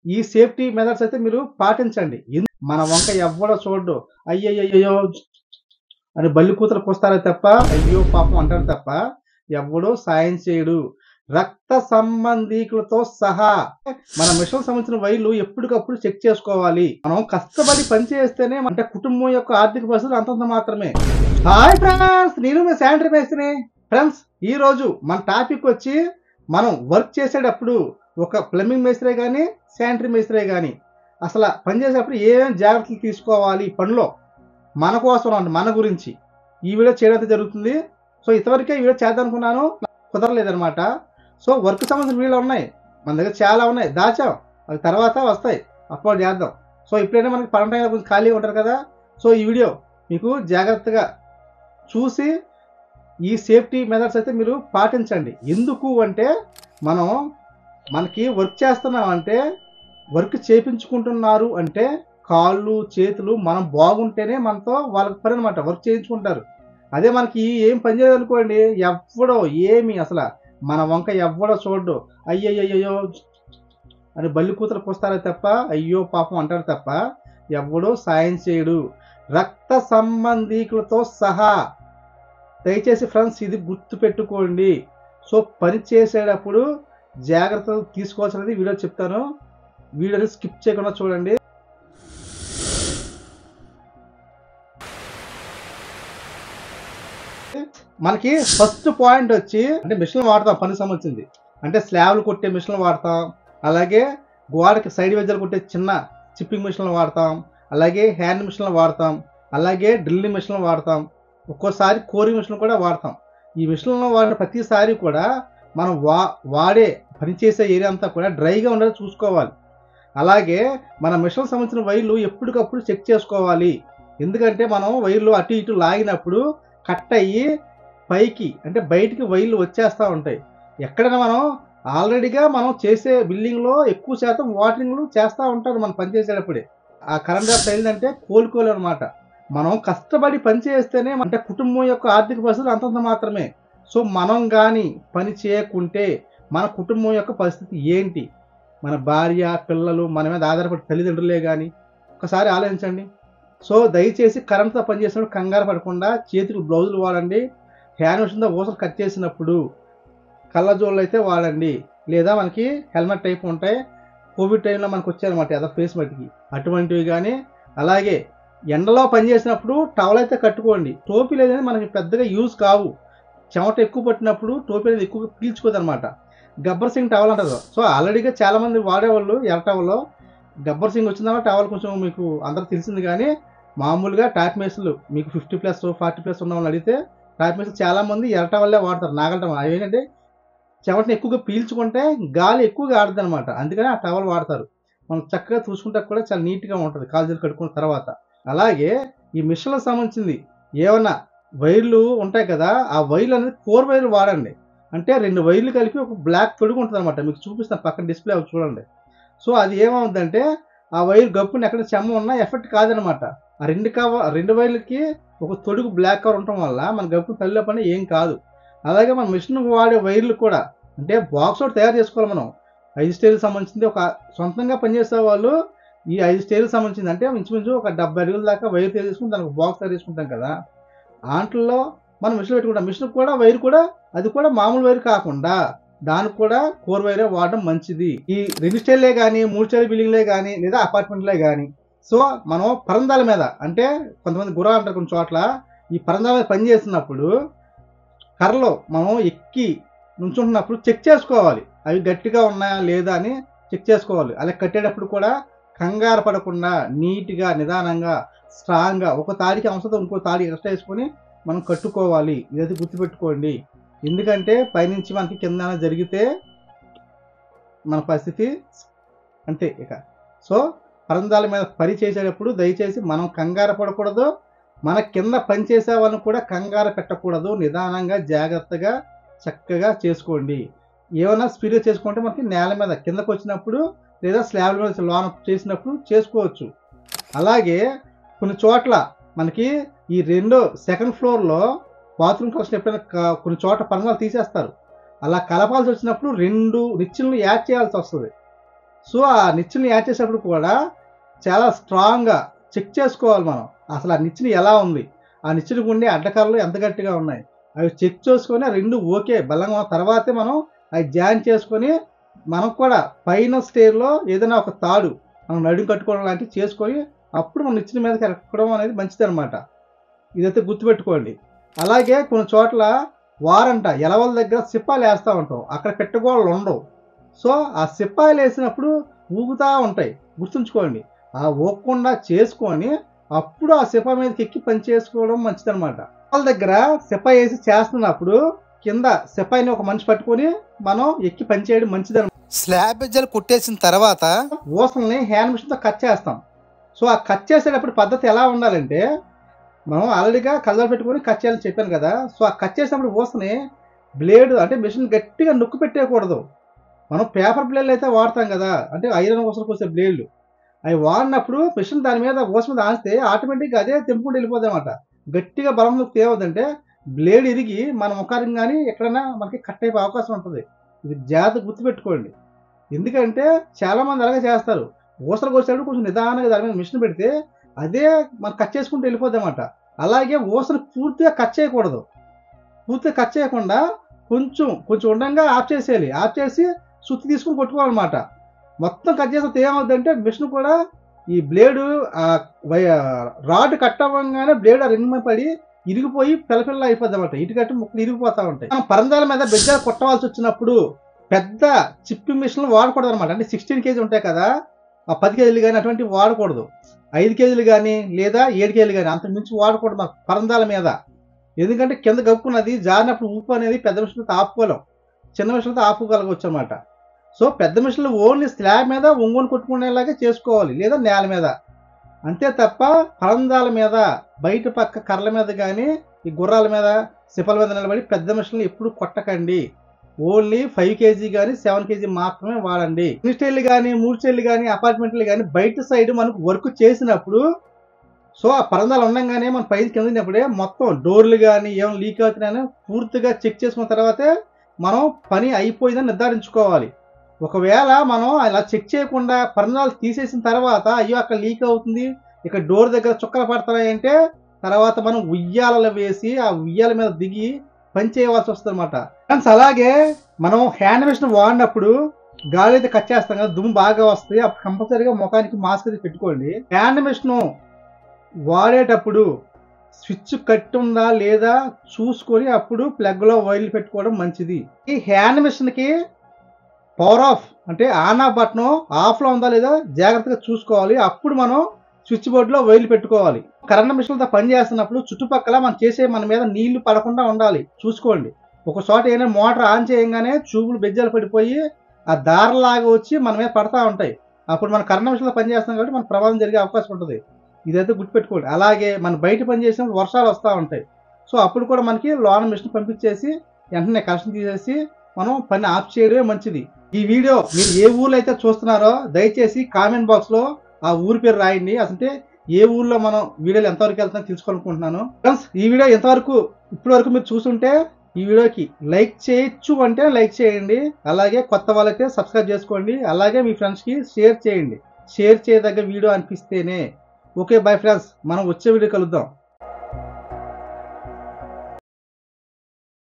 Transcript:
ఈ safety methods అయితే మీరు పాటించండి. మన వంక ఎవ్వడో చూడడు. అయ్యయ్యయ్యో అని బల్లి కూతలు కూస్తారే తప్ప, అయ్యో పాపం అంటారు తప్ప ఎవ్వడూ సాయం చేయడు. రక్త సంబంధీకులతో సహా మన మిషన్ సంబంధించిన వైర్లు ఎప్పటికప్పుడు చెక్ చేసుకోవాలి. మనం కష్టపడి పని చేస్తేనే అంటే కుటుంబం యొక్క ఆర్థిక పరిస్థితులు అంతంత మాత్రమే. హాయ్ ఫ్రెండ్స్, నేను మీ శానిటరీ మేస్త్రిని. ఫ్రెండ్స్, ఈ రోజు మన టాపిక్ వచ్చి మనం వర్క్ చేసేటప్పుడు ఒక ప్లంబింగ్ మేస్త్రే కానీ శానిటరీ మేస్త్రే కానీ అసలు పని చేసేటప్పుడు ఏమేమి జాగ్రత్తలు తీసుకోవాలి పనిలో మన కోసం అంటే మన గురించి ఈ వీడియో చేయడం జరుగుతుంది. సో ఇంతవరకే ఈ వీడియో చేద్దాం అనుకున్నాను, కుదరలేదనమాట. సో వర్క్ సంబంధించిన వీడియోలు ఉన్నాయి మన దగ్గర, చాలా ఉన్నాయి, దాచాం, అవి తర్వాత వస్తాయి, అప్లోడ్ చేద్దాం. సో ఇప్పుడైనా మనకి పని టైంలో కొంచెం ఖాళీగా ఉంటారు కదా. సో ఈ వీడియో మీకు జాగ్రత్తగా చూసి ఈ సేఫ్టీ మెథడ్స్ అయితే మీరు పాటించండి. ఎందుకు అంటే మనకి వర్క్ చేస్తున్నామంటే, వర్క్ చేయించుకుంటున్నారు అంటే కాళ్ళు చేతులు మనం బాగుంటేనే మనతో వాళ్ళకి పని అనమాట, వర్క్ చేయించుకుంటారు. అదే మనకి ఏం పని చేయదు అనుకోండి, ఎవ్వడో ఏమి అసలు మన వంక ఎవ్వడో చూడడు. అయ్యయ్యయ్యో అని బల్లి కూతలు కూస్తారే తప్ప, అయ్యో పాపం అంటారు తప్ప ఎవ్వడూ సాయం చేయడు. రక్త సంబంధీకులతో సహా దయచేసి ఫ్రెండ్స్ ఇది గుర్తు పెట్టుకోండి. సో పని చేసేటప్పుడు జాగ్రత్తలు తీసుకోవాల్సినది వీడియో చెప్తాను, వీడియోని స్కిప్ చేయకుండా చూడండి. మనకి ఫస్ట్ పాయింట్ వచ్చి అంటే మిషన్లు వాడతాం, పని సంబంధించింది అంటే స్లాబ్లు కొట్టే మిషన్లు వాడతాం, అలాగే గోడకి సైడ్ వెజ్జలు కొట్టే చిన్న చిప్పింగ్ మిషన్లు వాడతాం, అలాగే హ్యాండ్ మిషన్లు వాడతాం, అలాగే డ్రిల్లింగ్ మిషన్లు వాడతాం, ఒక్కోసారి కోరింగ్ మిషన్ కూడా వాడతాం. ఈ మిషన్లను వాడిన ప్రతిసారి కూడా మనం వాడే పనిచేసే ఏరియా అంతా కూడా డ్రైగా ఉండేది చూసుకోవాలి. అలాగే మన మిషన్ సంబంధించిన వైర్లు ఎప్పటికప్పుడు చెక్ చేసుకోవాలి. ఎందుకంటే మనం వైర్లు అటు ఇటు లాగినప్పుడు కట్ అయ్యి పైకి అంటే బయటికి వైర్లు వచ్చేస్తూ ఉంటాయి. ఎక్కడైనా ఆల్రెడీగా మనం చేసే బిల్డింగ్లో ఎక్కువ శాతం వాటరింగ్లు చేస్తూ ఉంటారు మనం పని చేసేటప్పుడే. ఆ కరెంట్ డ్రాప్ అయిందంటే కోలుకోలేము అనమాట. మనం కష్టపడి పని చేస్తేనే అంటే కుటుంబం యొక్క ఆర్థిక పరిస్థితులు అంతంత మాత్రమే. సో మనం కానీ పని చేయకుంటే మన కుటుంబం యొక్క పరిస్థితి ఏంటి? మన భార్య పిల్లలు మన మీద ఆధారపడి తల్లిదండ్రులే కానీ ఒకసారి ఆలోచించండి. సో దయచేసి కరెంట్తో పనిచేసినప్పుడు కంగారు పడకుండా చేతికి బ్లౌజులు వాడండి. హ్యాండ్ మిషన్తో ఊసలు కట్ చేసినప్పుడు కళ్ళజోళ్ళు అయితే వాడండి, లేదా మనకి హెల్మెట్ టైప్ ఉంటాయి, కోవిడ్ టైంలో మనకు వచ్చాయన్నమాట ఏదో ఫేస్ మట్టికి అటువంటివి కానీ. అలాగే ఎండలో పనిచేసినప్పుడు టవల్ అయితే కట్టుకోండి. టోపీలు అనేది మనకి పెద్దగా యూజ్ కావు, చెమట ఎక్కువ పట్టినప్పుడు టోపీ అనేది ఎక్కువ పీల్చుకోదనమాట. గబ్బర్ సింగ్ టవల్ అంటారు. సో ఆల్రెడీగా చాలామంది వాడేవాళ్ళు ఎర్ర టవల్లో. గబ్బర్ సింగ్ వచ్చిందన్న టవల్ కొంచెం మీకు అందరూ తెలిసింది, కానీ మామూలుగా టాప్ మేసులు మీకు 50+ 40+ ఉన్న వాళ్ళు అడిగితే టాప్ మేసులు చాలామంది ఎర్ర టవల్లే వాడతారు, నాగల టవల్. అవి ఏంటంటే చెమటని ఎక్కువగా పీల్చుకుంటే గాలి ఎక్కువగా ఆడుతుంది అనమాట, అందుకని ఆ టవల్ వాడతారు. మనం చక్కగా చూసుకుంటే కూడా చాలా నీట్గా ఉంటుంది కాళ్ళు కట్టుకున్న తర్వాత. అలాగే ఈ మిషన్లకు సంబంధించింది ఏమన్నా వైర్లు ఉంటాయి కదా, ఆ వైర్లు అనేది 4 వైర్లు వాడండి. అంటే 2 వైర్లు కలిపి ఒక బ్లాక్ తొడుగు ఉంటుంది అనమాట, మీకు చూపిస్తాను పక్కన డిస్ప్లే చూడండి. సో అది ఏమవుతుందంటే ఆ వైర్ గప్పుని ఎక్కడ చెమ్మ ఉన్నా ఎఫెక్ట్ కాదనమాట. ఆ 2 వైర్లకి ఒక తొడుగు బ్లాక్ కవర్ ఉండటం వల్ల మన గప్పు తల్లిలో పని ఏం కాదు. అలాగే మన మిషన్ వాడే వైర్లు కూడా అంటే బాక్స్ ఒకటి తయారు చేసుకోవాలి మనం. 5 స్టైల్కి సంబంధించింది ఒక సొంతంగా పనిచేసే వాళ్ళు ఈ 5 స్టైల్కి సంబంధించింది అంటే ఇంచుమించు ఒక 70 అడుగుల దాకా వైర్ తయారు చేసుకుని దానికి బాక్స్ తయారు చేసుకుంటాం కదా, ఆంట్లో మనం మిషన్ పెట్టుకుంటాం. మిషన్ కూడా వైర్ కూడా అది కూడా మామూలు వైర్ కాకుండా దానికి కూడా 4 వైరే వాడడం మంచిది. ఈ 2 స్టైల్లే కానీ 3 స్టైల్ బిల్డింగ్లే కానీ లేదా అపార్ట్మెంట్లే కానీ సో మనం పరందాల మీద అంటే కొంతమంది గుర్రాలు అంటారు కొన్ని చోట్ల, ఈ పరందాల మీద పని చేస్తున్నప్పుడు కర్రలో మనం ఎక్కి నుంచుంటున్నప్పుడు చెక్ చేసుకోవాలి, అవి గట్టిగా ఉన్నాయా లేదా అని చెక్ చేసుకోవాలి. అలా కట్టేటప్పుడు కూడా కంగారు పడకుండా నీట్గా నిదానంగా స్ట్రాంగ్గా ఒక తాడికి అవసరం ఇంకో తాడి ఎక్స్ట్రా వేసుకొని మనం కట్టుకోవాలి. ఇదైతే గుర్తుపెట్టుకోండి. ఎందుకంటే పైనుంచి మనకి కింద జరిగితే మన పరిస్థితి అంతే ఇక. సో పరందాల మీద పని చేసేటప్పుడు దయచేసి మనం కంగారు పడకూడదు, మన కింద పని చేసే వాళ్ళని కూడా కంగారు పెట్టకూడదు. నిదానంగా జాగ్రత్తగా చక్కగా చేసుకోండి. ఏమైనా స్పీడ్గా చేసుకుంటే మనకి నేల మీద కిందకు వచ్చినప్పుడు లేదా స్లాబ్ల మీద లోన చేసినప్పుడు చేసుకోవచ్చు. అలాగే కొన్ని చోట్ల మనకి ఈ సెకండ్ ఫ్లోర్లో బాత్రూమ్ కలెక్షన్ ఎప్పుడైనా కొన్ని చోట్ల పరందాలు తీసేస్తారు. అలా కలపాల్సి వచ్చినప్పుడు 2 నిచ్చెనలు యాడ్ చేయాల్సి వస్తుంది. సో ఆ నిచ్చెనని యాడ్ చేసేటప్పుడు కూడా చాలా స్ట్రాంగ్గా చెక్ చేసుకోవాలి మనం. అసలు ఆ నిచ్చెన ఎలా ఉంది, ఆ నిచ్చెనకు ఉండే అడ్డకర్రలు ఎంత గట్టిగా ఉన్నాయి, అవి చెక్ చేసుకొని ఆ రెండు ఓకే బలంగా ఉన్న తర్వాతే మనం అవి జాయిన్ చేసుకొని, మనం కూడా పైన స్టేర్లో ఏదైనా ఒక తాడు మనం నడుము కట్టుకోవడం లాంటివి చేసుకొని అప్పుడు మనం నిచ్చెన మీదకి ఎక్కడం అనేది మంచిది అనమాట. ఇదైతే గుర్తుపెట్టుకోండి. అలాగే కొన్ని చోట్ల వారంట ఎలవల దగ్గర సిప్పాలు వేస్తూ ఉంటాం, అక్కడ పెట్టగోళ్ళు ఉండవు. సో ఆ సిప్పాయిలు వేసినప్పుడు ఊగుతూ ఉంటాయి, గుర్తుంచుకోండి. ఆ ఊగకుండా చేసుకొని అప్పుడు ఆ సిప్ప మీదకి ఎక్కి పని చేసుకోవడం మంచిదనమాట. వాళ్ళ దగ్గర సిప్ప వేసి చేస్తున్నప్పుడు కింద సిప్పాయిని ఒక మనిషి పట్టుకొని మనం ఎక్కి పని చేయడం మంచిదనమాట. స్లాబ్ బెజ్జలు కుట్టేసిన తర్వాత ఊసల్ని హ్యాండ్ మిషన్తో కట్ చేస్తాం. సో ఆ కట్ చేసేటప్పుడు పద్ధతి ఎలా ఉండాలంటే, మనం ఆల్రెడీగా కలర్ పెట్టుకొని కట్ చేయాలని చెప్పాను కదా. సో ఆ కట్ చేసినప్పుడు ఊసని బ్లేడ్ అంటే మిషన్ గట్టిగా నొక్కి పెట్టేయకూడదు. మనం పేపర్ బ్లేడ్లు అయితే వాడతాం కదా, అంటే ఐరన్ ఊసలు కోసే బ్లేడ్లు. అవి వాడినప్పుడు మిషన్ దాని మీద ఊస మీద ఆనిస్తే ఆటోమేటిక్గా అదే తెంపుకుంటూ వెళ్ళిపోద్ది అనమాట. గట్టిగా బలం నొక్కితే ఏమవుతుందంటే బ్లేడ్ ఇరిగి మన ముఖానికి కానీ ఎక్కడైనా మనకి కట్ అయిపోయే అవకాశం ఉంటుంది. ఇది జాగ్రత్త గుర్తుపెట్టుకోండి. ఎందుకంటే చాలామంది అలాగే చేస్తారు. ఊసలు కోసేటప్పుడు కొంచెం నిదానంగా దాని మీద మిషన్ పెడితే అదే మనం కట్ చేసుకుంటూ వెళ్ళిపోద్ది అనమాట. అలాగే ఊసలు పూర్తిగా కట్ చేయకూడదు. పూర్తిగా కట్ చేయకుండా కొంచెం కొంచెం ఉండంగా ఆఫ్ చేసేయాలి. ఆఫ్ చేసి సుత్తి తీసుకుని కొట్టుకోవాలన్నమాట. మొత్తం కట్ చేస్తే ఏమవుతుందంటే మిషన్ కూడా ఈ బ్లేడు రాడ్ కట్ అవ్వగానే బ్లేడ్ ఆ రింగ్ మీద పడి ఇరిగిపోయి పిల్ల అయిపోద్ది అనమాట. ఇటుకట్టు ముక్కలు ఇరిగిపోతూ ఉంటాయి. మనం పరందాల మీద బెజ్జాలు కొట్టవలసి వచ్చినప్పుడు పెద్ద చిప్పింగ్ మిషన్లు వాడకూడదు అనమాట. అంటే 16 కేజీ ఉంటాయి కదా, ఆ 10 కేజీలు కానీ అటువంటివి వాడకూడదు. 5 కేజీలు కానీ లేదా 7 కేజీలు కానీ అంత మించి వాడకూడదు మన పరందాల మీద. ఎందుకంటే కింద గప్పుకున్నది జారినప్పుడు ఊపు అనేది పెద్ద మిషన్తో ఆపుకోలేం, చిన్న మిషన్తో ఆపుకోగలగవచ్చు అనమాట. సో పెద్ద మిషన్లు ఓన్లీ స్లాబ్ మీద ఒంగోని కొట్టుకునేలాగే చేసుకోవాలి, లేదా నేల మీద. అంతే తప్ప పరందాల మీద బయట పక్క కర్రల మీద కానీ ఈ గుర్రాల మీద సిపల మీద నిలబడి పెద్ద మిషన్లు ఎప్పుడు కొట్టకండి. ఓన్లీ 5 కేజీ కానీ 7 కేజీ మాత్రమే వాడండి. ఇన్స్టైల్ కానీ 3 స్టైల్ కానీ అపార్ట్మెంట్లు కానీ బయట సైడ్ మనకు వర్క్ చేసినప్పుడు, సో ఆ పరందాలు ఉండగానే మనం పైకి కిందప్పుడే మొత్తం డోర్లు కానీ ఏమైనా లీక్ అవుతున్నాయని పూర్తిగా చెక్ చేసుకున్న తర్వాతే మనం పని అయిపోయిందని నిర్ధారించుకోవాలి. ఒకవేళ మనం అలా చెక్ చేయకుండా పరందాలు తీసేసిన తర్వాత అయ్యో అక్కడ లీక్ అవుతుంది, ఇక్కడ డోర్ దగ్గర చుక్కలు పడతాయంటే తర్వాత మనం ఉయ్యాలలో వేసి ఆ ఉయ్యాల మీద దిగి పని చేయవలసి వస్తుంది అనమాట. ఫ్రెండ్స్ అలాగే మనం హ్యాండ్ మిషన్ వాడినప్పుడు గాలి అయితే కట్ చేస్తాం కదా, దుమ్ము బాగా వస్తుంది. అప్పుడు కంపల్సరీగా ముఖానికి మాస్క్ అయితే పెట్టుకోండి. హ్యాండ్ మిషన్ వాడేటప్పుడు స్విచ్ కట్ ఉందా లేదా చూసుకొని అప్పుడు ప్లగ్లో వైర్లు పెట్టుకోవడం మంచిది. ఈ హ్యాండ్ మిషన్కి పవర్ ఆఫ్ అంటే ఆన్ ఆఫ్ బటన్ ఆఫ్లో ఉందా లేదా జాగ్రత్తగా చూసుకోవాలి. అప్పుడు మనం స్విచ్ బోర్డులో వైర్లు పెట్టుకోవాలి. కరెంట్ మిషన్లతో పని చేస్తున్నప్పుడు చుట్టుపక్కల మనం చేసే మన మీద నీళ్లు పడకుండా ఉండాలి, చూసుకోండి. ఒక చోట ఏదైనా మోటార్ ఆన్ చేయగానే ట్యూబులు బెజ్జాలు పడిపోయి ఆ దారలాగా వచ్చి మన మీద పడతా ఉంటాయి. అప్పుడు మన కరెంట్ మిషన్లో పని చేస్తాం కాబట్టి మన ప్రమాదం జరిగే అవకాశం ఉంటుంది. ఇదైతే గుర్తుపెట్టుకోండి. అలాగే మన బయట పని చేసినప్పుడు వర్షాలు వస్తూ ఉంటాయి. సో అప్పుడు కూడా మనకి లోన మిషన్ పంపించేసి వెంటనే కనెక్షన్ తీసేసి మనం పని ఆఫ్ చేయడమే మంచిది. ఈ వీడియో మీరు ఏ ఊర్లో అయితే చూస్తున్నారో దయచేసి కామెంట్ బాక్స్లో ఆ ఊరి పేరు రాయండి. అసలు ఏ ఊర్లో మనం వీడియోలు ఎంతవరకు వెళ్తానో తెలుసుకోవాలనుకుంటున్నాను. ఫ్రెండ్స్ ఈ వీడియో ఎంతవరకు ఇప్పటి వరకు మీరు చూస్తుంటే ఈ వీడియోకి లైక్ చేయొచ్చు అంటే లైక్ చేయండి. అలాగే కొత్త వాళ్ళైతే సబ్స్క్రైబ్ చేసుకోండి. అలాగే మీ ఫ్రెండ్స్కి షేర్ చేయండి. షేర్ చేయదగ్గ వీడియో అనిపిస్తేనే. ఓకే బై ఫ్రెండ్స్, మనం వచ్చే వీడియో కలుద్దాం.